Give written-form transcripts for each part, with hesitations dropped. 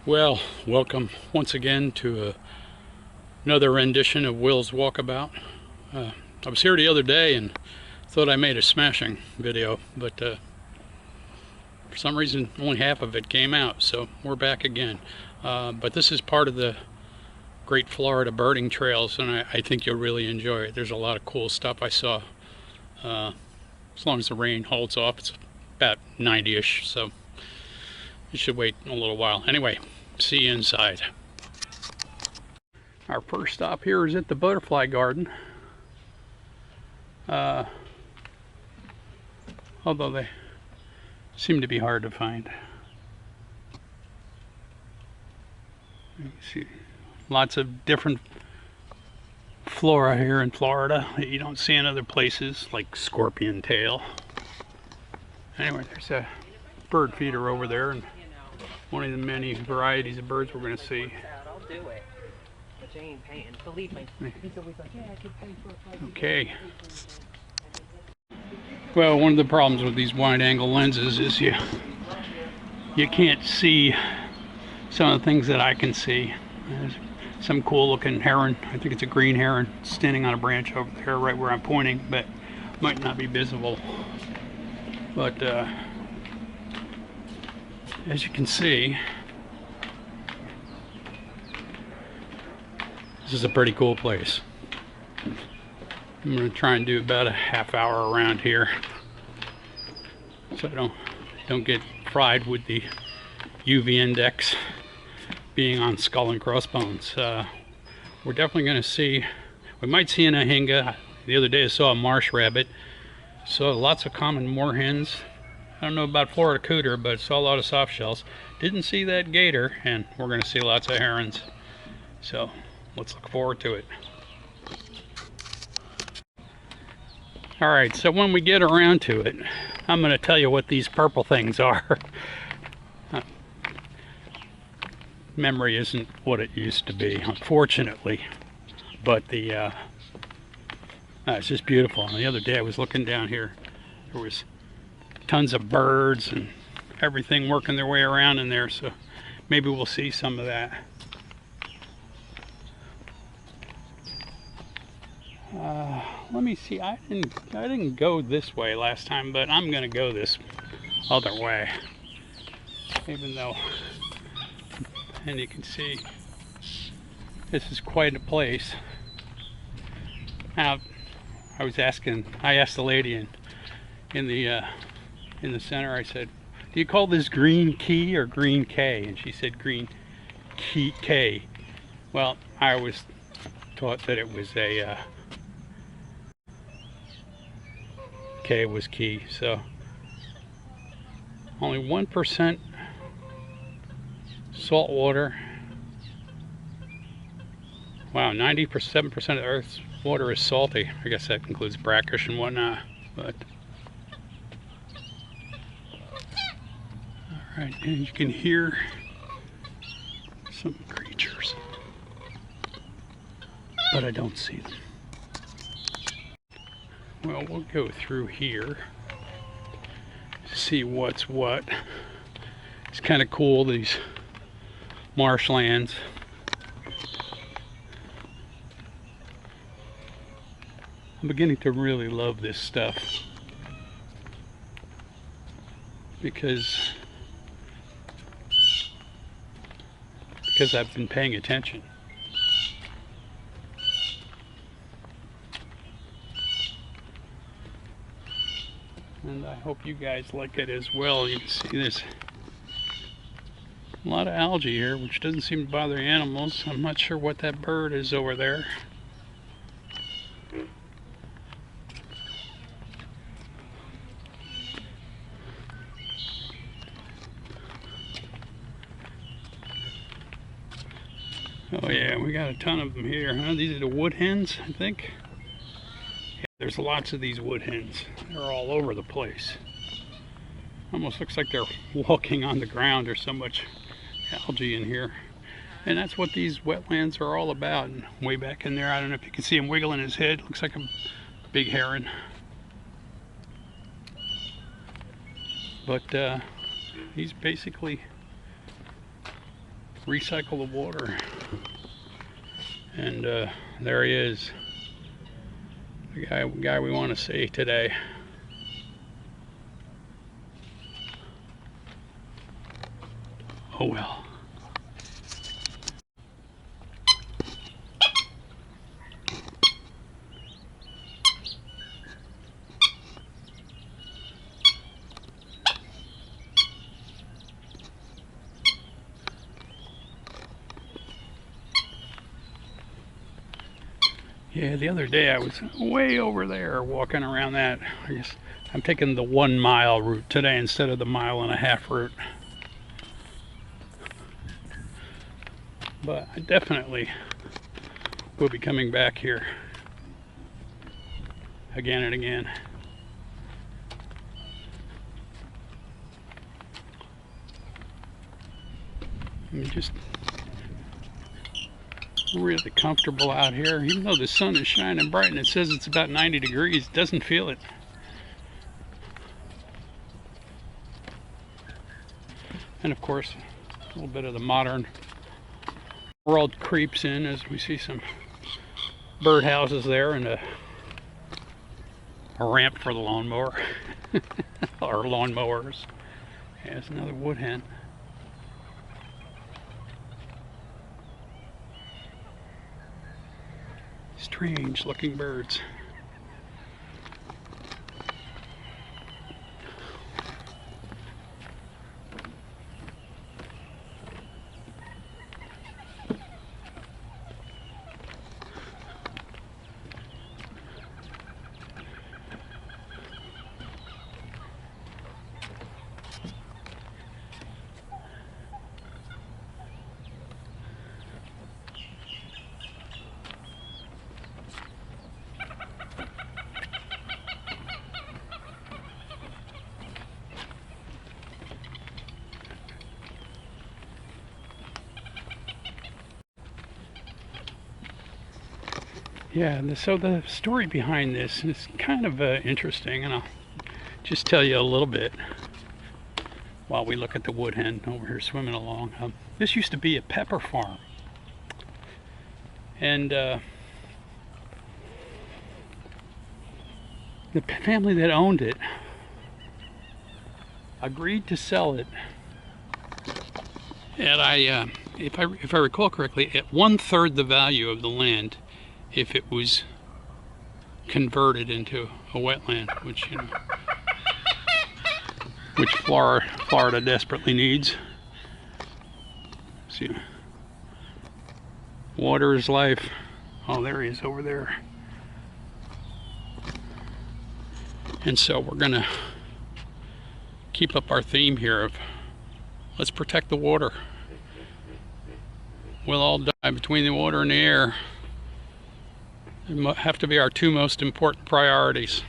Well, welcome once again to another rendition of Will's Walkabout. I was here the other day and thought I made a smashing video, but for some reason only half of it came out, so we're back again. But this is part of the Great Florida Birding Trails, and I think you'll really enjoy it. There's a lot of cool stuff I saw. As long as the rain holds off, it's about 90-ish, so you should wait a little while. Anyway, see you inside. Our first stop here is at the butterfly garden. Although they seem to be hard to find. You see lots of different flora here in Florida that you don't see in other places, like scorpion tail. Anyway, there's a bird feeder over there, and one of the many varieties of birds we're going to see. I'll do it. But you ain't paying. Believe me. He's always like, yeah, I could pay for a flight. Okay. Well, one of the problems with these wide angle lenses is you can't see some of the things that I can see. There's some cool looking heron. I think it's a green heron standing on a branch over there right where I'm pointing, but might not be visible. But as you can see, this is a pretty cool place. I'm going to try and do about a half hour around here, so I don't get fried with the UV index being on skull and crossbones. We're definitely going to see, we might see an ahinga. The other day I saw a marsh rabbit. Saw lots of common moorhens. I don't know about Florida cooter, but saw a lot of soft shells. Didn't see that gator, and we're going to see lots of herons. So let's look forward to it. Alright, so when we get around to it, I'm going to tell you what these purple things are. Memory isn't what it used to be, unfortunately. But it's just beautiful. And the other day I was looking down here. There was tons of birds and everything working their way around in there, so maybe we'll see some of that. Let me see. I didn't go this way last time, but I'm gonna go this other way, even though, and you can see this is quite a place. Now, I asked the lady in the center, I said, do you call this green key or green K? And she said green key K. Well, I always thought that it was a K was key. So only 1% salt water. Wow, 97% of the Earth's water is salty. I guess that includes brackish and whatnot. But alright, and you can hear some creatures, but I don't see them. Well, we'll go through here, see what's what. It's kind of cool, these marshlands. I'm beginning to really love this stuff because I've been paying attention. And I hope you guys like it as well. You can see there's a lot of algae here, which doesn't seem to bother animals. I'm not sure what that bird is over there. Oh yeah, we got a ton of them here. Huh? These are the wood hens, I think. Yeah, there's lots of these wood hens. They're all over the place. Almost looks like they're walking on the ground. There's so much algae in here. And that's what these wetlands are all about. And way back in there, I don't know if you can see him wiggling his head. Looks like a big heron. But he's basically recycle the water. And there he is, the guy we want to see today. Oh well. Yeah, the other day I was way over there walking around that. I guess I'm taking the 1 mile route today instead of the 1.5 mile route. But I definitely will be coming back here again and again. I'm just really comfortable out here, even though the sun is shining bright and it says it's about 90 degrees. Doesn't feel it. And of course, a little bit of the modern world creeps in as we see some birdhouses there and a ramp for the lawnmower or lawnmowers. Yeah, there's another wood hen. Strange looking birds. Yeah, and so the story behind this is kind of interesting, and I'll just tell you a little bit while we look at the wood hen over here swimming along. This used to be a pepper farm, and the family that owned it agreed to sell it at if I recall correctly, at 1/3 the value of the land if it was converted into a wetland, which which Florida desperately needs. See, water is life. Oh, there he is over there. And so we're gonna keep up our theme here of let's protect the water. We'll all die between the water and the air. It have to be our two most important priorities.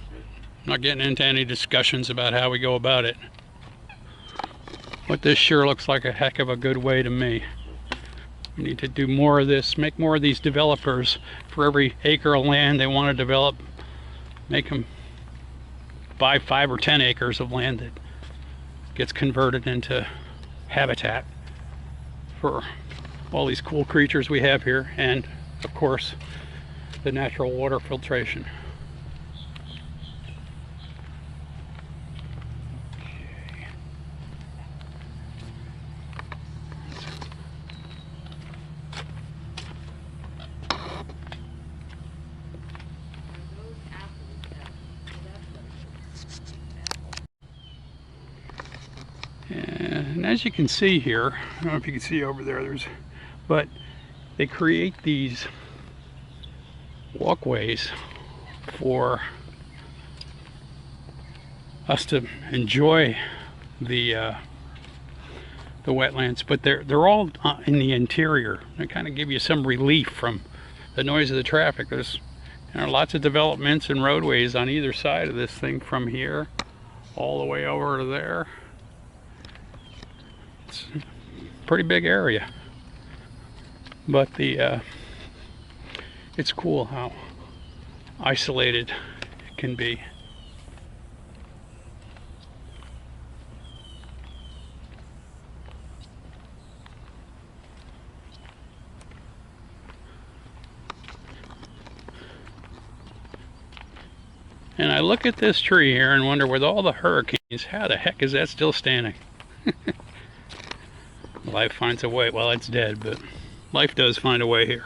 I'm not getting into any discussions about how we go about it. But this sure looks like a heck of a good way to me. We need to do more of this, make more of these developers. For every acre of land they want to develop, make them buy 5 or 10 acres of land that gets converted into habitat for all these cool creatures we have here, and of course the natural water filtration. And as you can see here, I don't know if you can see over there, but they create these walkways for us to enjoy the wetlands, but they're all in the interior. They kind of give you some relief from the noise of the traffic. There's lots of developments and roadways on either side of this thing, from here all the way over to there. It's a pretty big area, but it's cool how isolated it can be. And I look at this tree here and wonder, with all the hurricanes, how the heck is that still standing? Life finds a way. Well, it's dead, but life does find a way here.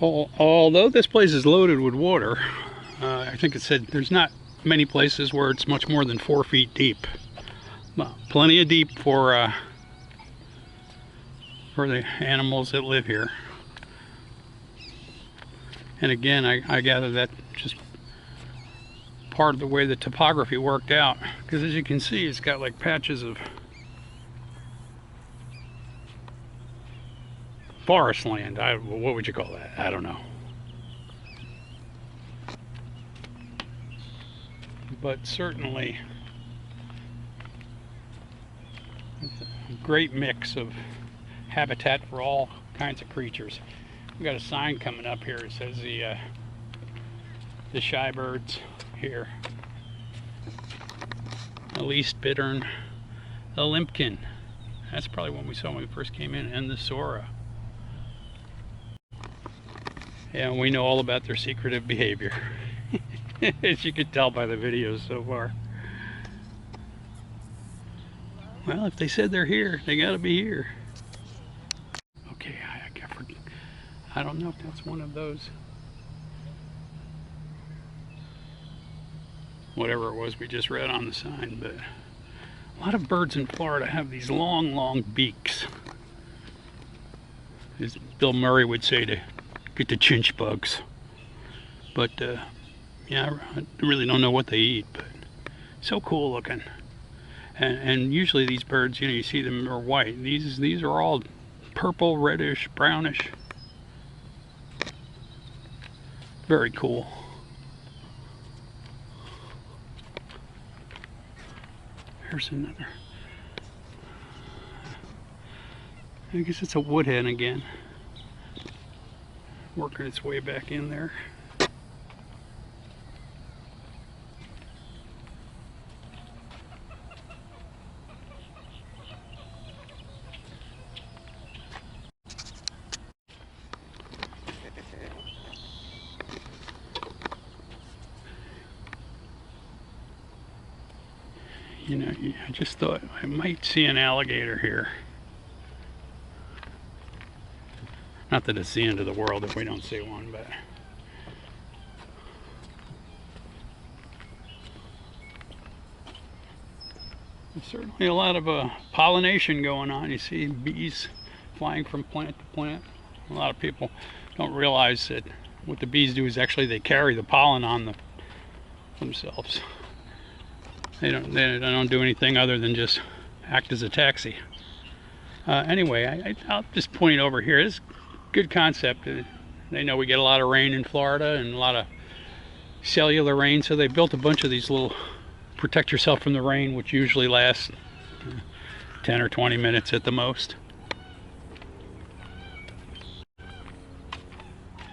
Although this place is loaded with water, I think it said there's not many places where it's much more than 4 feet deep. Well, plenty of deep for the animals that live here. And again, I gather that just part of the way the topography worked out, because as you can see, it's got like patches of forest land. What would you call that? I don't know. But certainly it's a great mix of habitat for all kinds of creatures. We've got a sign coming up here. It says the shy birds here. The least bittern, the limpkin. That's probably one we saw when we first came in, and the sora. Yeah, we know all about their secretive behavior, as you can tell by the videos so far. Well, if they said they're here, they gotta be here. Okay, I don't know if that's one of those, whatever it was we just read on the sign, but a lot of birds in Florida have these long, long beaks. As Bill Murray would say, to get the chinch bugs. But yeah, I really don't know what they eat, but so cool looking. And usually these birds, you know, you see them are white. These are all purple, reddish, brownish. Very cool. Here's another. I guess it's a wood hen again, working its way back in there. You know, I just thought I might see an alligator here. Not that it's the end of the world if we don't see one, but there's certainly a lot of pollination going on. You see bees flying from plant to plant. A lot of people don't realize that what the bees do is actually they carry the pollen on themselves. They don't do anything other than just act as a taxi. Anyway, I'll just point it over here. This is a good concept. They know we get a lot of rain in Florida and a lot of cellular rain, so they built a bunch of these little protect yourself from the rain, which usually lasts 10 or 20 minutes at the most.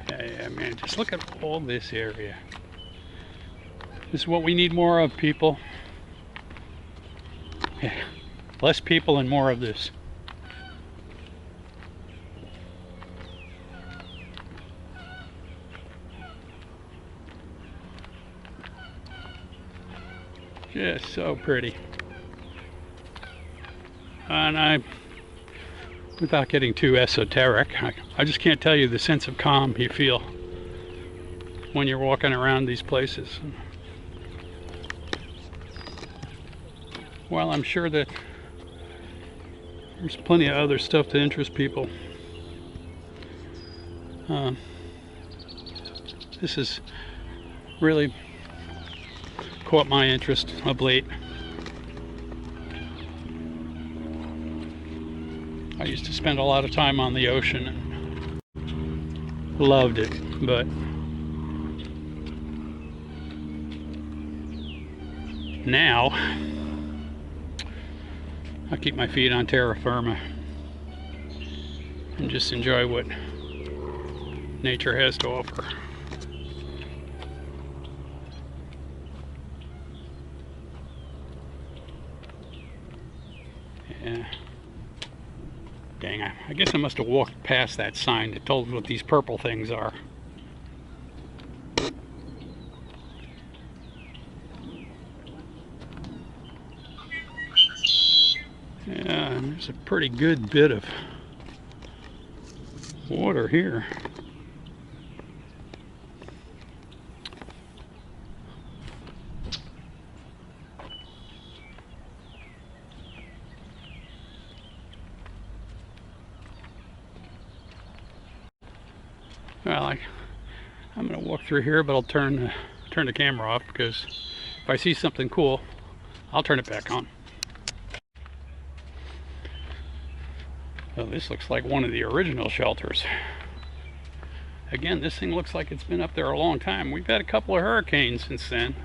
Yeah, man, just look at all this area. This is what we need more of, people. Yeah, less people and more of this. Just so pretty. And without getting too esoteric, I just can't tell you the sense of calm you feel when you're walking around these places. Well, I'm sure that there's plenty of other stuff to interest people. This has really caught my interest of late. I used to spend a lot of time on the ocean and loved it, but now I keep my feet on terra firma and just enjoy what nature has to offer. Yeah. Dang, I guess I must have walked past that sign that told what these purple things are. Yeah, and there's a pretty good bit of water here. Well, I'm going to walk through here, but I'll turn the camera off because if I see something cool, I'll turn it back on. So this looks like one of the original shelters. Again, this thing looks like it's been up there a long time. We've had a couple of hurricanes since then.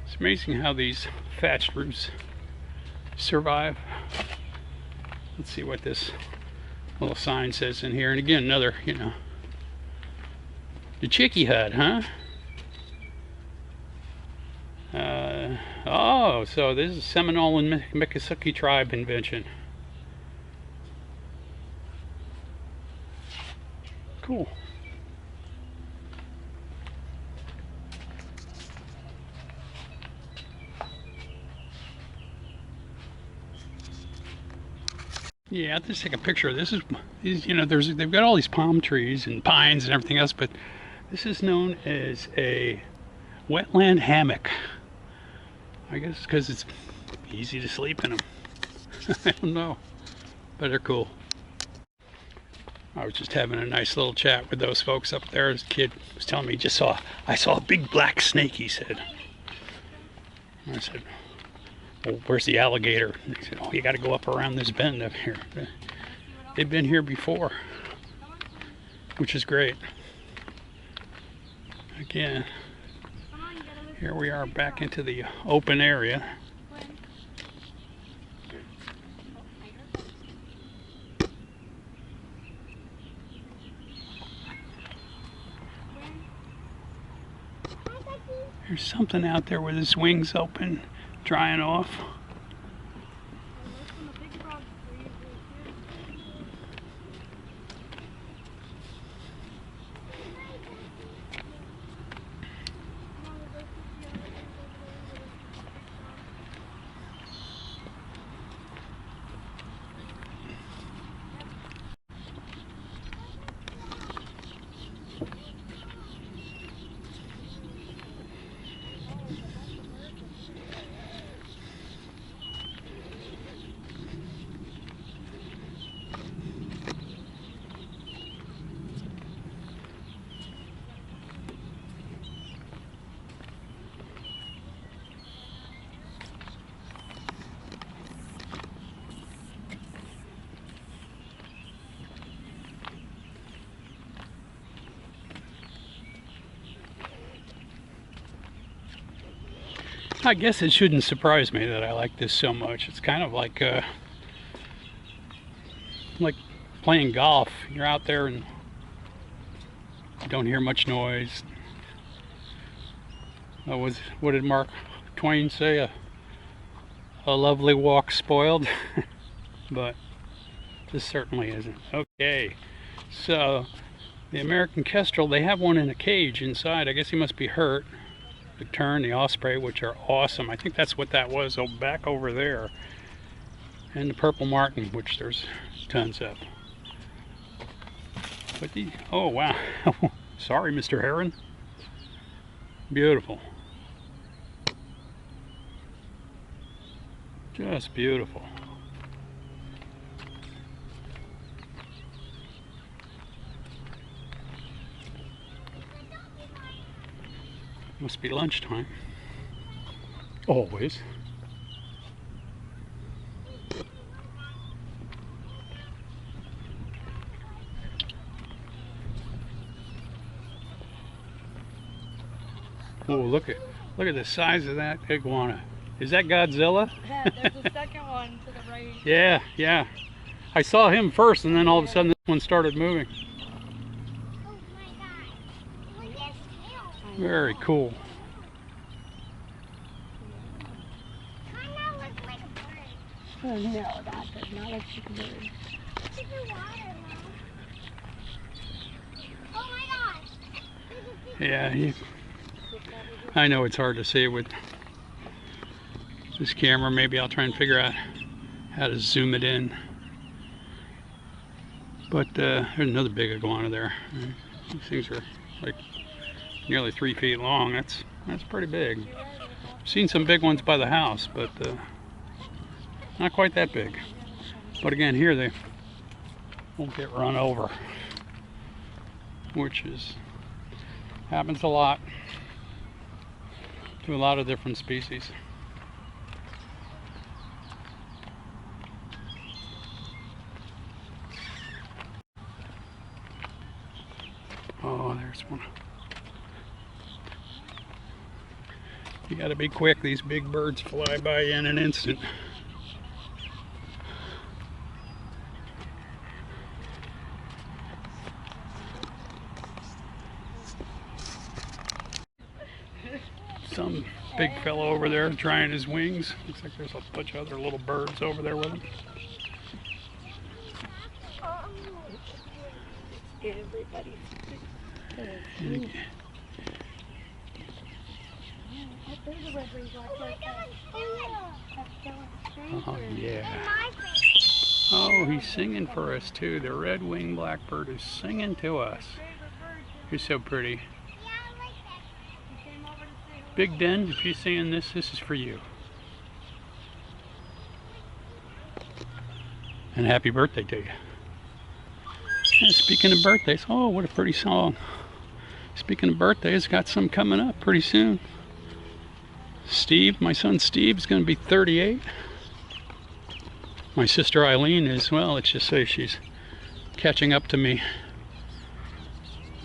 It's amazing how these thatched roofs survive. Let's see what this little sign says in here. And again, another, you know, the chickie hut, huh? Oh, so this is Seminole and Miccosukee tribe invention. Cool. Yeah, I'll just take a picture of this. You know, they've got all these palm trees and pines and everything else, but this is known as a wetland hammock. I guess because it's easy to sleep in them. I don't know, but they're cool. I was just having a nice little chat with those folks up there. This kid was telling me I saw a big black snake, he said. And I said, well, where's the alligator? And he said, oh, you got to go up around this bend up here. They've been here before, which is great. Again, here we are back into the open area. There's something out there with his wings open, drying off. I guess it shouldn't surprise me that I like this so much. It's kind of like playing golf. You're out there and you don't hear much noise. What did Mark Twain say? A lovely walk spoiled. But this certainly isn't. Okay, so the American kestrel, they have one in a cage inside. I guess he must be hurt. The tern, the osprey, which are awesome. I think that's what that was back over there. And the purple martin, which there's tons of. But oh wow. Sorry, Mr. Heron. Beautiful. Just beautiful. Must be lunchtime. Always. Oh, look at the size of that iguana. Is that Godzilla? Yeah, there's a second one to the right. Yeah, yeah. I saw him first, and then all of a sudden this one started moving. Oh my God. Look at his tail. Very cool. Kinda looks like a bird. Oh no, that does not look like a bird. It's in the water, Mom. Oh my gosh. Yeah, I know it's hard to see with this camera. Maybe I'll try and figure out how to zoom it in. But there's another big iguana there. These things are like nearly 3 feet long. That's pretty big. I've seen some big ones by the house, but not quite that big. But again, here they won't get run over, which happens a lot to a lot of different species. Oh, there's one. You gotta be quick, these big birds fly by in an instant. Some big fellow over there trying his wings. Looks like there's a bunch of other little birds over there with him. Everybody's And oh yeah. Oh, he's singing for us too. The red wing blackbird is singing to us. You're so pretty. Big Den, if you're seeing this, this is for you. And happy birthday to you. And speaking of birthdays, oh, what a pretty song. Speaking of birthdays, got some coming up pretty soon. Steve, my son Steve, is going to be 38. My sister Eileen is, well, let's just say she's catching up to me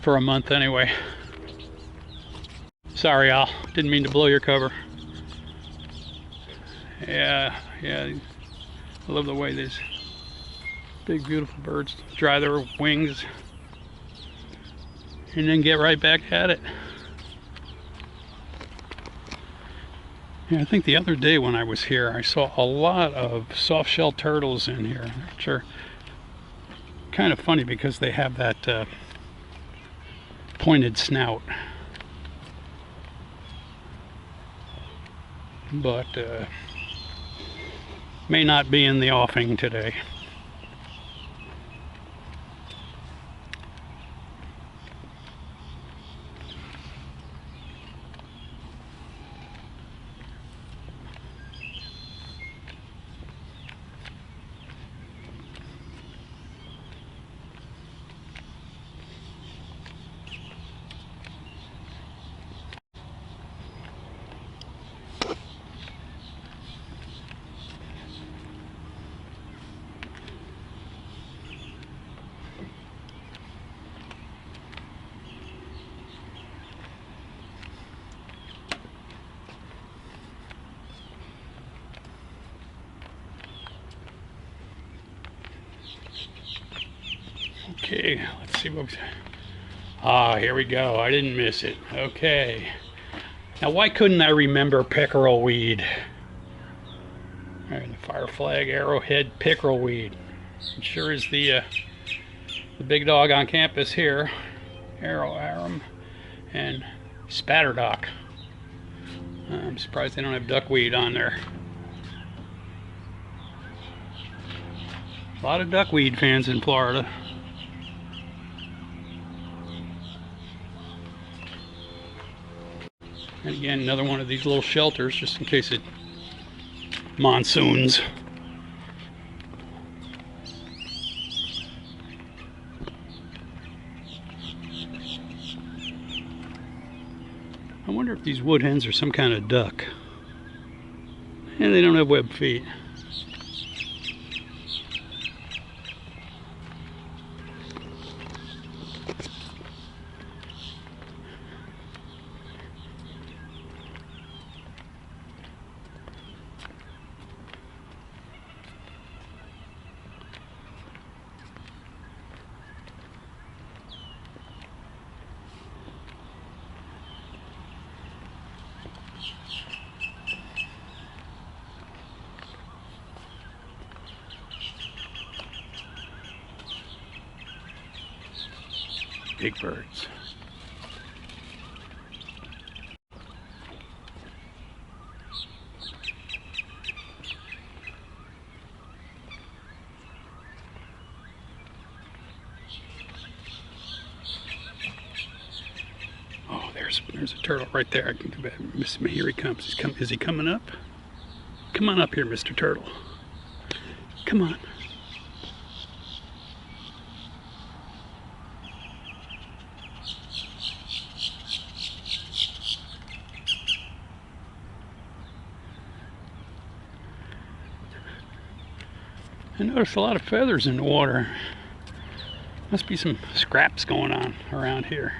for a month anyway. Sorry, Al, didn't mean to blow your cover. Yeah, I love the way these big beautiful birds dry their wings and then get right back at it. Yeah, I think the other day when I was here, I saw a lot of soft-shelled turtles in here, which are kind of funny because they have that pointed snout. But may not be in the offing today. Okay, let's see what we... Ah, here we go. I didn't miss it. Okay. Now, why couldn't I remember pickerel weed? All right, the fire flag, arrowhead pickerel weed. It sure is the big dog on campus here. Arrow arum and spatterdock. I'm surprised they don't have duckweed on there. A lot of duckweed fans in Florida. And again, another one of these little shelters just in case it monsoons. I wonder if these wood hens are some kind of duck. And they don't have webbed feet. Big birds. There's a turtle right there. I can do that. Here he comes. Is he coming up? Come on up here, Mr. Turtle. Come on. I noticed a lot of feathers in the water. Must be some scraps going on around here.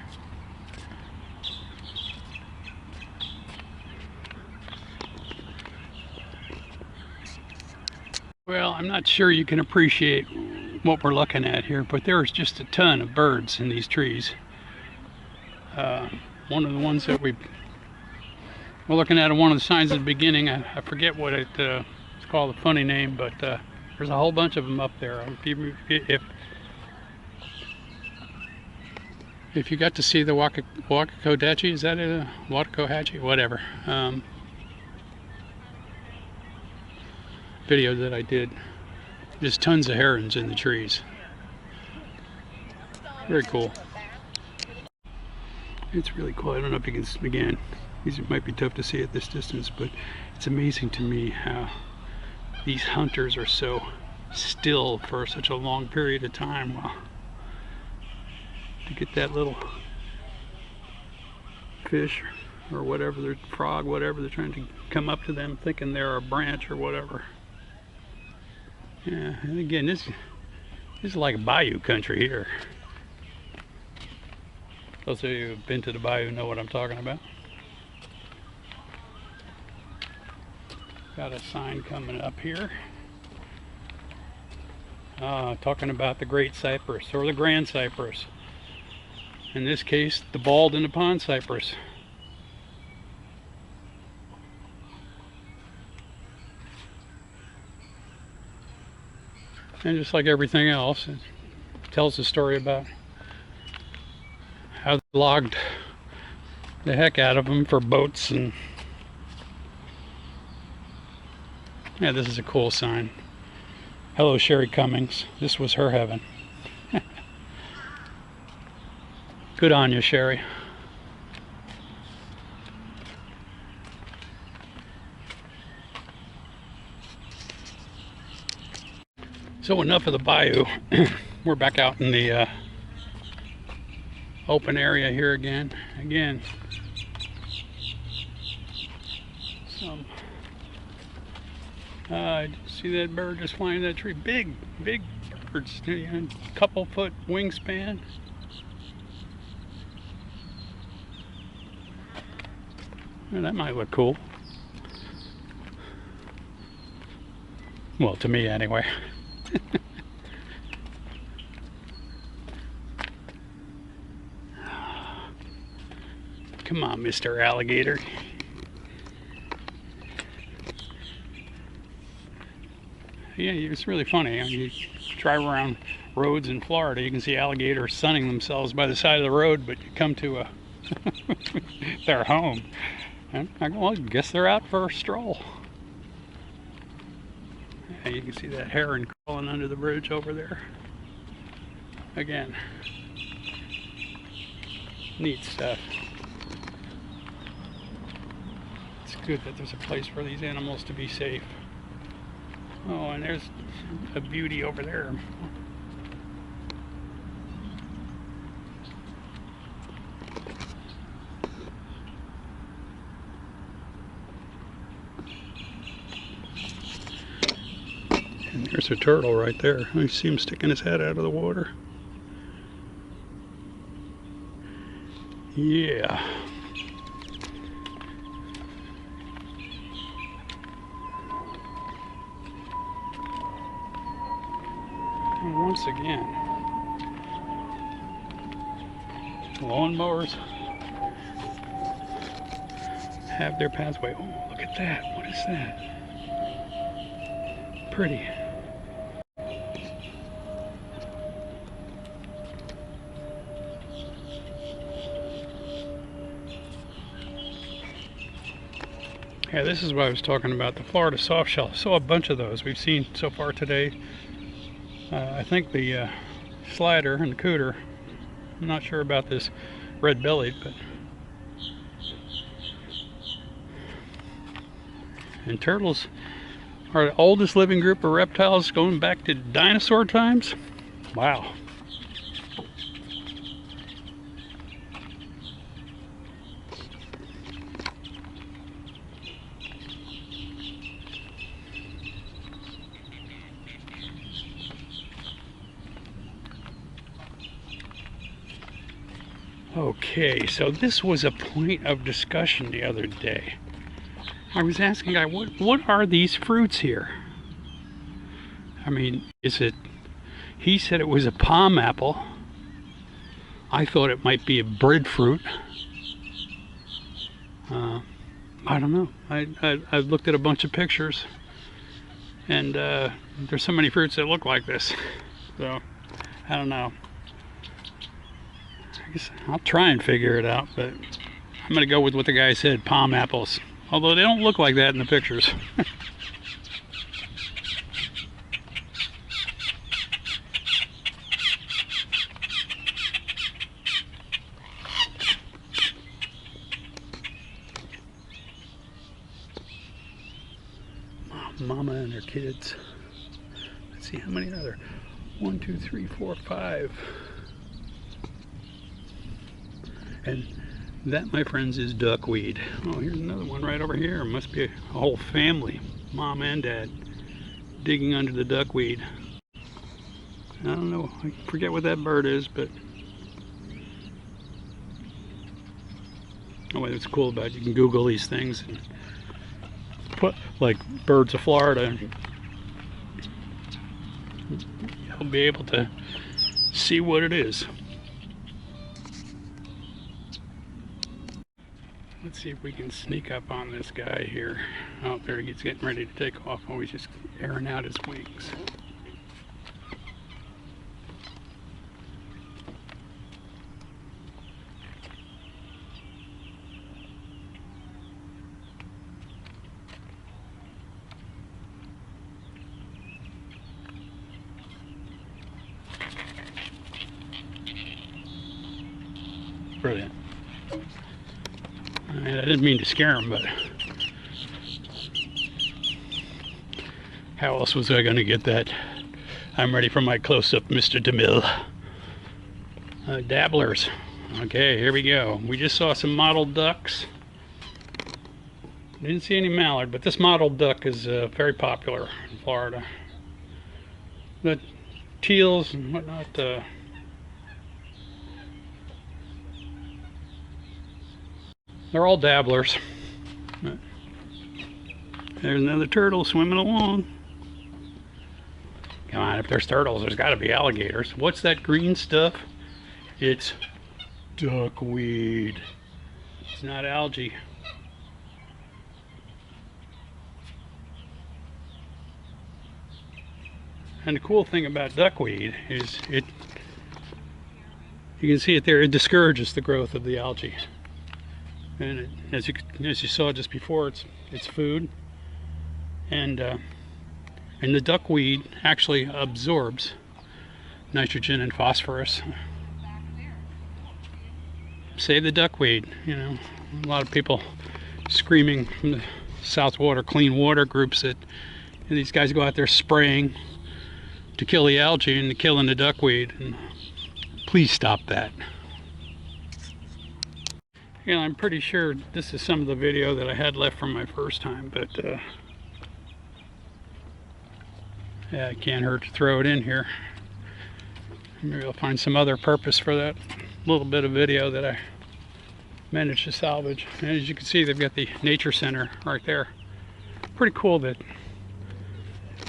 Well, I'm not sure you can appreciate what we're looking at here, but there's just a ton of birds in these trees. One of the ones that we're looking at, one of the signs at the beginning, I forget what it's called, a funny name, but there's a whole bunch of them up there. If you got to see the Wakakodachi, is that it? Wakakohachi? Whatever. Video that I did. Just tons of herons in the trees. Very cool. It's really cool. I don't know if you can, again, these might be tough to see at this distance, but it's amazing to me how these hunters are so still for such a long period of time. Well, to get that little fish or whatever, their frog, whatever, they're trying to come up to them thinking they're a branch or whatever. Yeah, and again, this is like bayou country here. Those of you who've been to the bayou know what I'm talking about. Got a sign coming up here. Talking about the great cypress, or the grand cypress. In this case, the bald and the pond cypress. And just like everything else, it tells the story about how they logged the heck out of them for boats. And yeah, this is a cool sign. Hello, Sherry Cummings. This was her heaven. Good on you, Sherry. So enough of the bayou. We're back out in the open area here again. See that bird just flying in that tree? Big birds. Couple foot wingspan. Well, that might look cool. Well, to me anyway. Come on, Mr. Alligator. Yeah, it's really funny. You drive around roads in Florida, you can see alligators sunning themselves by the side of the road, but you come to their home, and I go, well, I guess they're out for a stroll. Yeah, you can see that heron crawling under the bridge over there. Again, neat stuff. It's good that there's a place for these animals to be safe. Oh, and there's a beauty over there. And there's a turtle right there. I see him sticking his head out of the water. Yeah. And once again, lawnmowers have their pathway. Oh, look at that. What is that? Pretty. Yeah, this is what I was talking about, the Florida softshell. Saw a bunch of those we've seen so far today. I think the slider and the cooter. I'm not sure about this red-bellied, but And turtles are the oldest living group of reptiles going back to dinosaur times. Wow. Okay, so this was a point of discussion the other day. I was asking a guy, what are these fruits here? I mean, he said it was a palm apple. I thought it might be a breadfruit. I don't know. I looked at a bunch of pictures, and there's so many fruits that look like this. So, I don't know. I guess I'll try and figure it out, but I'm going to go with what the guy said, palm apples. Although they don't look like that in the pictures. Mama and her kids. Let's see how many are there. 1, 2, 3, 4, 5. And that, my friends, is duckweed. Oh, here's another one right over here. Must be a whole family, mom and dad, digging under the duckweed. I don't know, I forget what that bird is, but oh, what's cool about it, you can Google these things and put like birds of Florida, and you'll be able to see what it is. Let's see if we can sneak up on this guy here. Oh, there he gets getting ready to take off. Oh, he's just airing out his wings. Brilliant. I didn't mean to scare him, but how else was I going to get that? I'm ready for my close-up, Mr. DeMille. Dabblers. Okay, here we go. We just saw some mottled ducks. Didn't see any mallard, but this mottled duck is very popular in Florida. The teals and whatnot, they're all dabblers. There's another turtle swimming along. Come on, if there's turtles, there's got to be alligators. What's that green stuff? It's duckweed. It's not algae. And the cool thing about duckweed is you can see it there, it discourages the growth of the algae. And as you saw just before, it's food, and the duckweed actually absorbs nitrogen and phosphorus. Save the duckweed, you know. A lot of people screaming from the South Water Clean Water groups that these guys go out there spraying to kill the algae and killing the duckweed. And please stop that. Yeah, I'm pretty sure this is some of the video that I had left from my first time, but yeah, it can't hurt to throw it in here. Maybe I'll find some other purpose for that little bit of video that I managed to salvage. And as you can see, they've got the nature center right there. Pretty cool that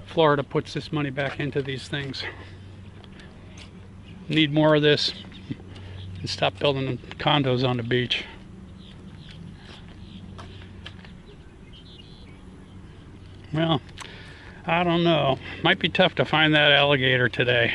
Florida puts this money back into these things. Need more of this and stop building condos on the beach. Well, I don't know. Might be tough to find that alligator today.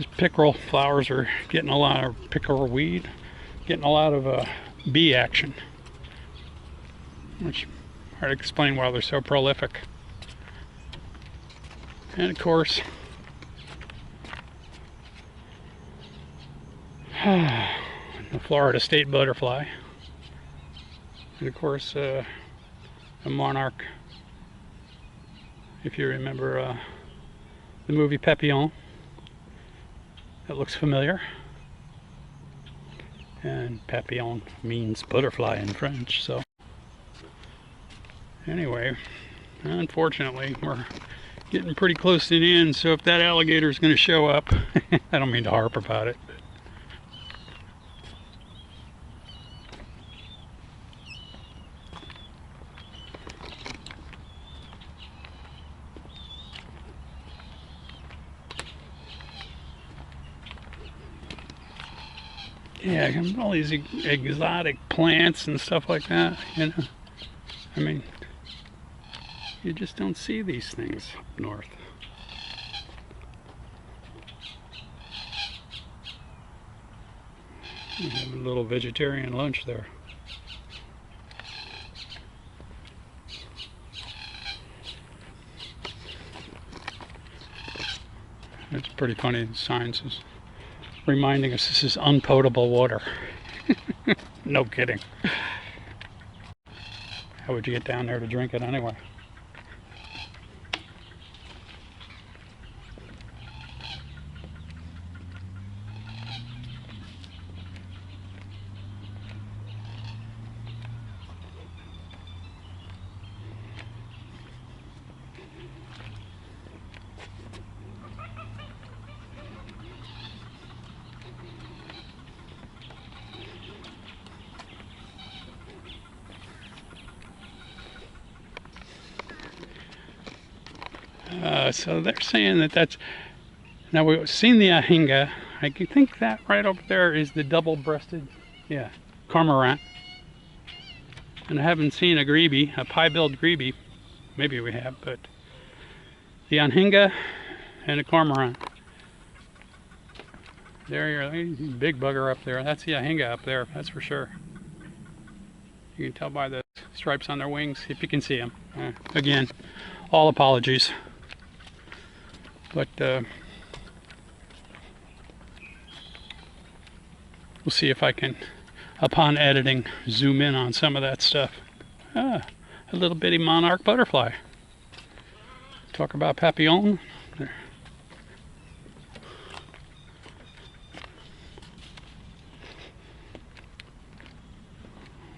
These pickerel flowers are getting a lot of pickerel weed, getting a lot of bee action, which hard to explain why they're so prolific. And of course, the Florida state butterfly, and of course a monarch, if you remember the movie Papillon. That looks familiar, and papillon means butterfly in French. So anyway, unfortunately we're getting pretty close to the end, so if that alligator is going to show up, I don't mean to harp about it. Yeah, all these exotic plants and stuff like that, you know. I mean, you just don't see these things up north. We have a little vegetarian lunch there. It's pretty funny, the signs is reminding us this is unpotable water. No kidding. How would you get down there to drink it anyway? So they're saying that that's, now we've seen the ahinga. I think that right over there is the double-breasted, yeah, cormorant. And I haven't seen a grebe, a pie-billed grebe. Maybe we have, but the ahinga and a cormorant. There you're, big bugger up there. That's the ahinga up there, that's for sure. You can tell by the stripes on their wings, if you can see them. Again, all apologies. But we'll see if I can, upon editing, zoom in on some of that stuff. A little bitty monarch butterfly. Talk about papillon. There.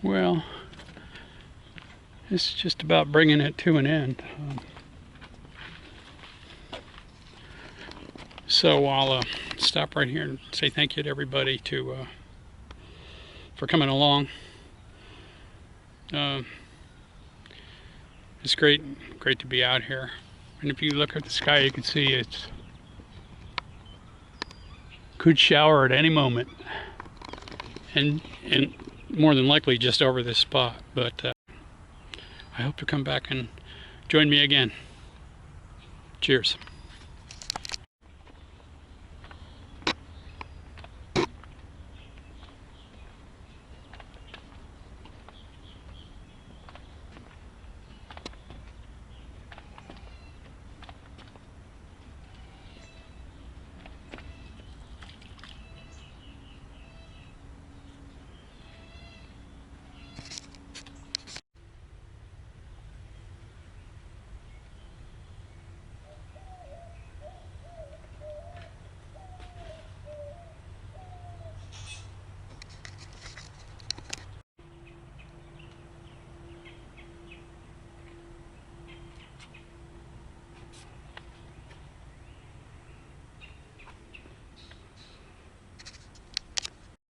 Well, it's just about bringing it to an end. So I'll stop right here and say thank you to everybody for coming along. It's great to be out here. And if you look at the sky, you can see it could shower at any moment, and more than likely just over this spot. But I hope to come back and join me again. Cheers.